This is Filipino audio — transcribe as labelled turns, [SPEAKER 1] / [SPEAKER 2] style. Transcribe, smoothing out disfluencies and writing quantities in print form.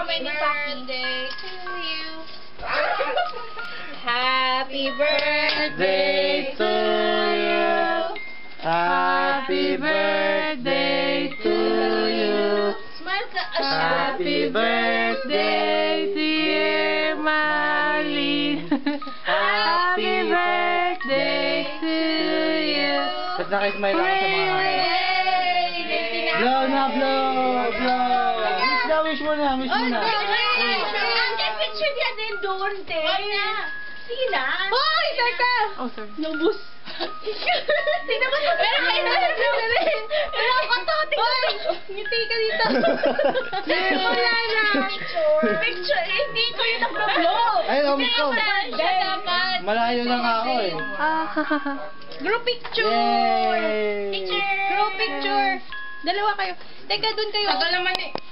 [SPEAKER 1] how many fucking day to you. Happy birthday to you.
[SPEAKER 2] Happy birthday to you.
[SPEAKER 1] Smile ka.
[SPEAKER 2] Happy birthday, dear Marlene. Happy birthday to you. Ba't nakismile ako sa mga kaya? Blow na, blow! Blow! Wish mo na, wish mo na.
[SPEAKER 1] Ang picture niya din doon, te. Sige na. Hoy, teka!
[SPEAKER 2] Oh, sorry.
[SPEAKER 1] Nubus. Tingnan mo. Pero kayo na. Pero ako to. Tingnan mo. Ngiti ka dito. Wala na. Picture. Hindi ko yung nag-blow.
[SPEAKER 2] Ay,
[SPEAKER 1] Siya dapat.
[SPEAKER 2] Malayo na nga ako eh.
[SPEAKER 1] Group picture.
[SPEAKER 2] Yay!
[SPEAKER 1] Picture. Group picture. Dalawa kayo. Teka, doon kayo.
[SPEAKER 3] Tagal naman eh.